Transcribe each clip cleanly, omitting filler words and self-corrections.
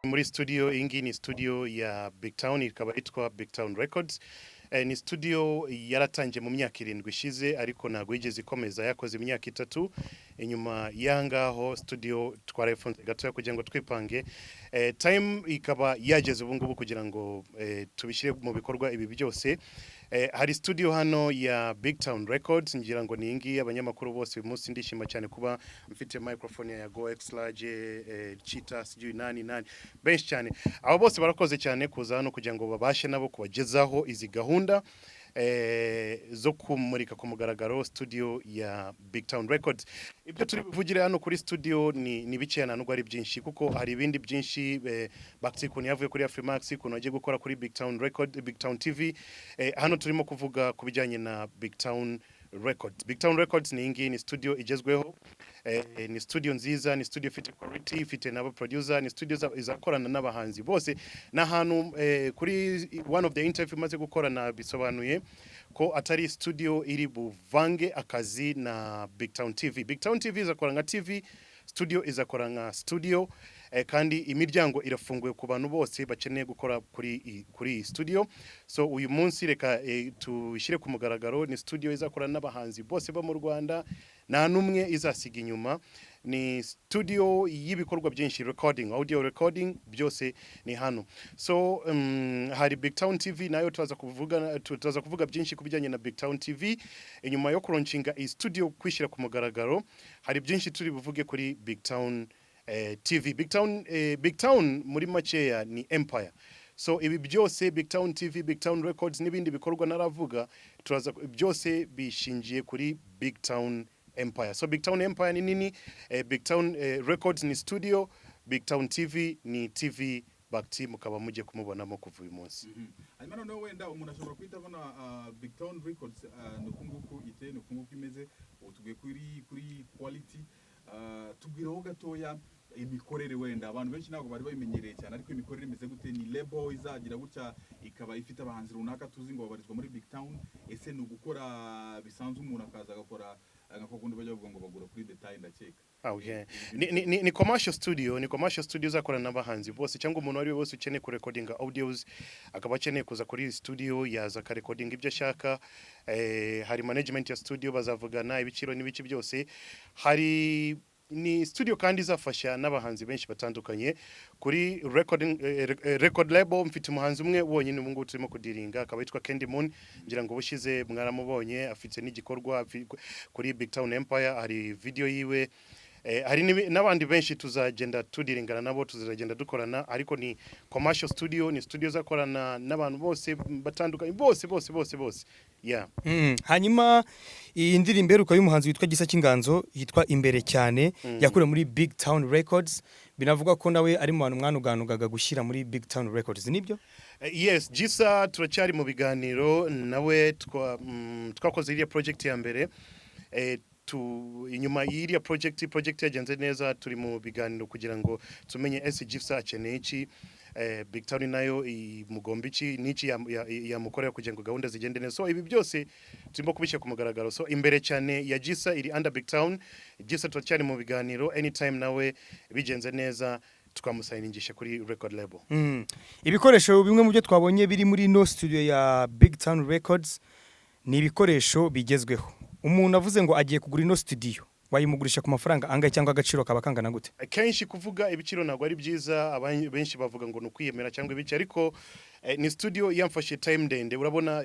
muri studio ingi ni studio ya BigTown ikaba itwa BigTown Records. Ni studio yaratangiye mu myaka 7 ishize ariko ntago yigeze ikomeza yakoze imyaka 3 inyuma yangaho studio twarafunze gato kugira ngo twipange time ikaba yageze ubu ngubu kugira ngo tubishyire mu bikorwa ibi byose. Hari studio hano ya BigTown Records ngira ngo ni ingi abanyamakuru bose uyu munsi ndishima cyane kuba mfite microphone ya Go X large Cheetah sijui nani benshi cyane abo bose barakoze cyane kuza hano kugira ngo babashe nabo kubagezaho izi gahunda zo kumurika ku mugaragaro studio ya BigTown Records. Ibyo turi bivugire hano kuri studio ni bicena nubwo ari byinshi kuko hari ibindi byinshi Bac-T kuntu yavuye kuri Afrimax kuntu agiye gukora kuri BigTown Record BigTown TV. Hano turimo kuvuga kubijyanye na BigTown Records. BigTown Records ni ingi ni studio igezweho, ni studio nziza, ni studio ifite quality, ifite n'aba producer, ni studio izakorana n'abahanzi bose. Na hanu kuri one of the interview maze gukorana bisobanuye ko atari studio iri buvange akazi na BigTown TV. BigTown TV izakora nka TV, studio izakora nka studio, kandi imiryango irafunguye ku bantu bose bakeneye gukora kuri studio. So uyu munsi reka tushyire ku mugaragaro ni studio izakorana n'abahanzi bose ba mu Rwanda nta numwe izasiga inyuma. Ni studio y'ibikorwa byinshi, recording, audio recording, byose ni hano. So hari BigTown TV nayo tuzaza kuvuga byinshi kubijyanye na BigTown TV. Inyuma yo kuronshinga i studio kwishyira ku mugaragaro hari byinshi turi buvuge kuri BigTown TV. BigTown muri makeya ni empire. So ibi byose BigTown TV, BigTown Records n'ibindi bikorwa naravuga byose bishingiye kuri BigTown Empire. So BigTown Empire ni nini? BigTown Records ni studio, BigTown TV ni TV Bac-T mukaba mujye kumubonamo kuva uyu munsi. Hanyuma noneho wenda umuntu ashobora kwita abona BigTown Records nukunguku ite nukunguku imeze utugiye kuri quality tubwiraho gatoya imikorere wenda abantu benshi ntabwo bari babimenyereye cyane ariko imikorere imeze gute ni label izagira gutya ikaba ifite abahanzi runaka tuzi ngo babarizwa muri BigTown ese no gukora bisanzwe umuntu akaza agakora ngakokundi bajya bavuga ngo bagura kuri detail ndakeka. Okay. Ni commercial studio zakorana n'abahanzi bose cyangwa umuntu wari wose ukeneye ku recording audios akaba akeneye kuza kuri studio yaza ka recording ibyo ashaka. Hari management ya studio bazavugana ibiciro n'ibiki byose. Hari ni studio kandi izafasha n'abahanzi benshi batandukanye kuri record label. Mfite umuhanzi umwe wonyine ubu ngubu turimo kudiringa akaba yitwa Candy Moon ngira ngo bushize mwaramubonye afite n'igikorwa kuri BigTown Empire. Hari video yiwe, hari n'abandi benshi tuzagenda tudiringana nabo tuzagenda dukorana ariko ni commercial studio, ni studio zakorana n'abantu bose batandukanye bose yeah. Hanyuma iyi ndirimbo iheruka y'umuhanzi witwa Gisa cy'inganzo yitwa Imbere cyane yakure muri BigTown Records binavuga ko nawe ari mu bantu mwanuganugaga gushyira muri BigTown Records nibyo? Yes, Gisa turacyari mu biganiro nawe twakoze iriya project ya mbere. Inyuma y'iriya project yagenze neza turi mu biganiro kugira ngo tumenye Gisa akeneye iki, BigTown nayo imugomba iki n'iki yamukorera kugira ngo gahunda zigende neza. So ibi byose turimo kubishyira ku mugaragaro. So Imbere cyane ya Gisa iri under BigTown. Gisa turacyari mu biganiro, anytime nawe bigenze neza tukamusayiningisha kuri record label. Ibikoresho bimwe mu byo twabonye biri muri no studio ya BigTown Records ni ibikoresho bigezweho. Umuntu avuze ngo agiye kugura ino studio wayimugurisha ku mafaranga angahe cyangwa agaciro kaba kangana gute? Kenshi kuvuga ibiciro ntabwo ari byiza, benshi bavuga ngo nukwiyemera cyangwa ibice ariko ni studio yamfashe time ndende. Urabona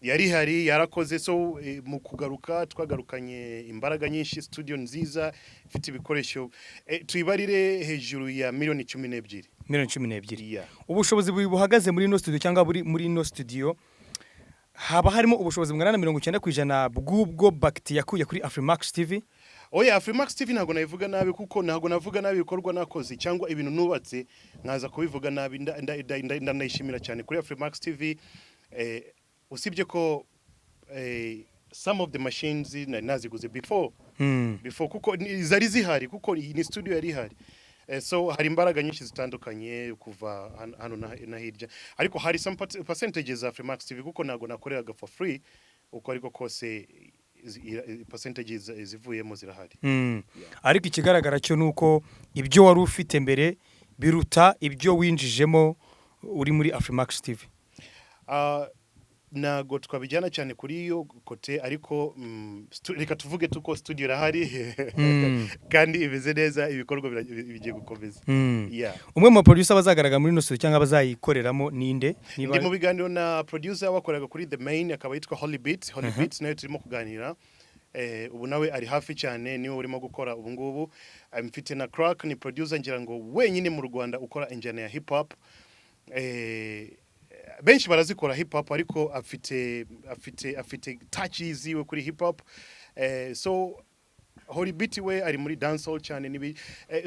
yari hari yarakoze. So mu kugaruka twagarukanye imbaraga nyinshi, studio nziza ifite ibikoresho tuyibarire hejuru ya miliyoni 12. Yeah. Ubushobozi buhagaze muri ino studio cyangwa muri ino studio haba harimo ubushobozi bungana na 90% bw'ubwo Bac-T yakuye kuri Afrimax TV? Oya, Afrimax TV ntago nayivuga nabi kuko ntago navuga nabi bikorwa nakoze cyangwa ibintu nubatse nkaza kubivuga nabi. Ndanayishimira cyane kuri Afrimax TV. Usibye ko some of the machines naziguze before kuko zari zihari kuko ni studio yari ihari. So hari imbaraga nyinshi zitandukanye kuva hano na hirya ariko hari some percentages of Afrimax TV kuko nago nakoreraga for free uko ariko kose percentages zivuyemo zirahari. Ariko ikigaragara cyo nuko ibyo wari ufite mbere biruta ibyo winjijemo uri muri Afrimax TV. Nago twabijyana cyane kuri iyo kote ariko reka tuvuge tuko studio irahari kandi ibeze neza ibikorwa bigiye gukomeza. Umwe mu producer bazagaragara muri no studio cyangwa bazayikoreramo ninde? Ndi mu biganiro na producer wakoraga kuri The Main akaba yitwa Holy Beats nayo turimo kuganira. Ubu nawe ari hafi cyane niwe urimo gukora ubu ngubu. Mfite na Crack ni producer ngira ngo wenyine mu Rwanda ukora injyana ya hip hop. Benshi barazikora hip hop ariko afite touches ziwe kuri hip hop. So Holy Beat we ari muri dancehall cyane nibi.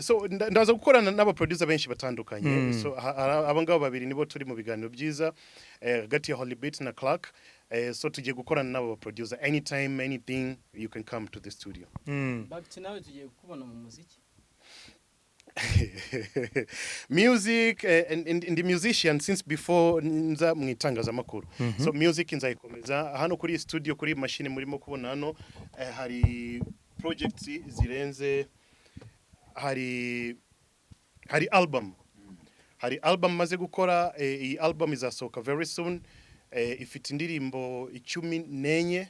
So ndaza gukorana n'aba producer benshi batandukanye. So abangabo babiri nibo turi mu biganiro byiza hagati ya Holy Beat na Clark. So tugiye gukorana n'aba producer anytime anything you can come to the studio. Bac-T nawe tugiye kubona mu muziki. Music and the musician since before nza mwitangaza makuru. So music nzayikomeza hano kuri studio kuri machine murimo kubona hano hari projects zirenze hari album. Hari album maze gukora iyi album izasohoka very soon. Ifite indirimbo 14.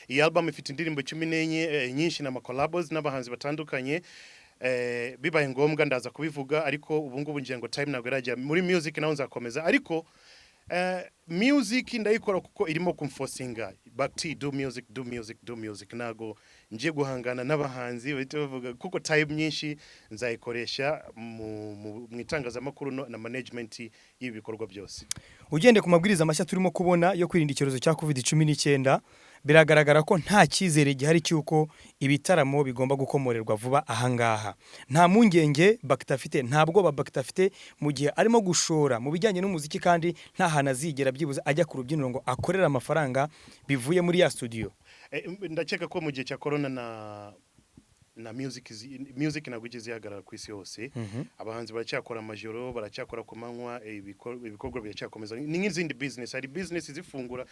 Iyi album ifite indirimbo 14 nyinshi na collabs n'abahanzi batandukanye. Bibaye ngombwa ndaza kubivuga ariko ubu ngubu ngiye ngo time ntabwo irajya muri music naho nzakomeza ariko music ndayikora kuko irimo kumforcinga Bac-T do music nago ngiye guhangana n'abahanzi bahita bavuga kuko time nyinshi nzayikoresha mu itangazamakuru na management y'ibikorwa byose. Ugende ku mabwiriza mashya turimo kubona yo kwirinda icyorezo cya COVID-19 biragaragara ko nta cyizere gihari cyuko ibitaramo bigomba gukomorerwa vuba ahangaha. Nta mungenge Bac-T afite, ntabwo Bac-T afite mu gihe arimo gushora mu bijyanye n'umuziki kandi nta hana zigera byibuze ajya ku rubyiniro ngo akorera amafaranga bivuye muri ya studio. Ndakeka ko mu gihe cya corona na music nagugize yagarara ku isi hose. Abahanzi baracyakora amajoro baracyakora ku manywa ibikorwa biracyakomeza ni nk'izindi business. Hari business zifungura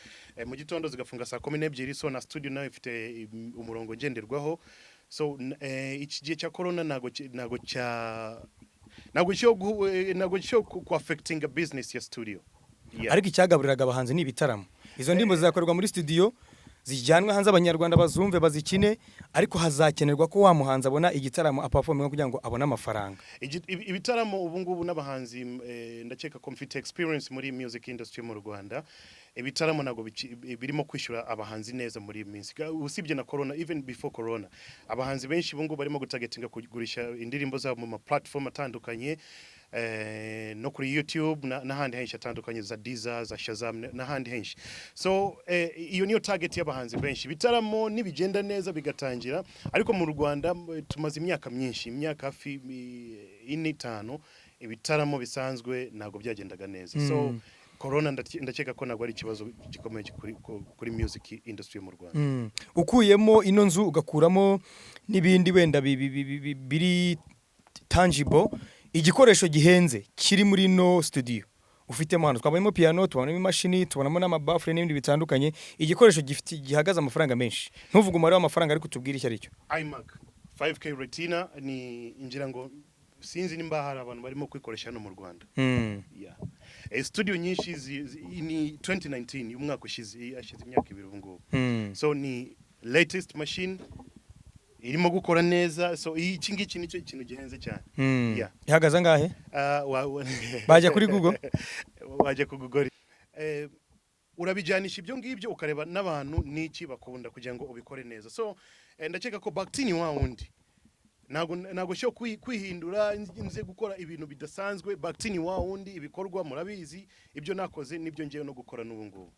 mu gitondo zigafunga saa 12 so na studio nayo ifite umurongo ngenderwaho. So iki gihe cya corona nago cyo ku affecting a business ya studio. Ariko icyagaburiraga abahanzi ni ibitaramo. Izo ndimbo zizakorwa muri studio zijyanwa hanze abanyarwanda bazumve bazikine ariko hazakenerwa ko wa muhanzi abona igitaramo aperforminga kugira ngo abone amafaranga. Ibitaramo ubu ngubu n'abahanzi ndakeka ko mfite experience muri music industry mu Rwanda. Ibitaramo nago birimo kwishyura abahanzi neza muri minsi usibye na corona. Even before corona abahanzi benshi ubu ngubu barimo gutagetinga kugurisha indirimbo zabo mu platform atandukanye no kuri YouTube n'ahandi henshi atandukanye za Deezer za Shazam n'ahandi henshi. So iyo niyo target y'abahanzi benshi. Bitaramo nibigenda neza bigatangira ariko mu Rwanda tumaze imyaka myinshi imyaka hafi 5 ibitaramo bisanzwe nago byagendaga neza. So corona ndakeka ko nagwa ari ikibazo gikomeye kuri music industry mu Rwanda. Ukuyemo ino nzu ugakuramo nibindi wenda biri tangible igikoresho gihenze kiri muri no studio ufitemo hano twabonemo piano tubonamo imashini tubonamo n'amabafure n'ibindi bitandukanye igikoresho gihagaza amafaranga menshi ntuvuga umubare w'amafaranga ariko tubwire icyo ari cyo. iMac 5K Retina ni ingira ngo sinzi nimba hari abantu barimo kwikoresha hano mu Rwanda. Studio nyinshi ni 2019 umwaka ushize ashize imyaka 2 ubu ngubu. So ni latest machine irimo gukora neza. So iki ngiki nicyo kintu gihenze cyane. Ihagaza ngahe? Bajya kuri Google. Wajya ku Google. Urabijyanisha ibyo ngibyo ukareba n'abantu niki bakunda kugira ngo ubikore neza. So ndakeka ko Bac-T ni wa wundi nago cyo kwihindura nze gukora ibintu bidasanzwe. Bac-T ni wa wundi ibikorwa murabizi ibyo nakoze nibyo ngiye no gukora n'ubu ngubu.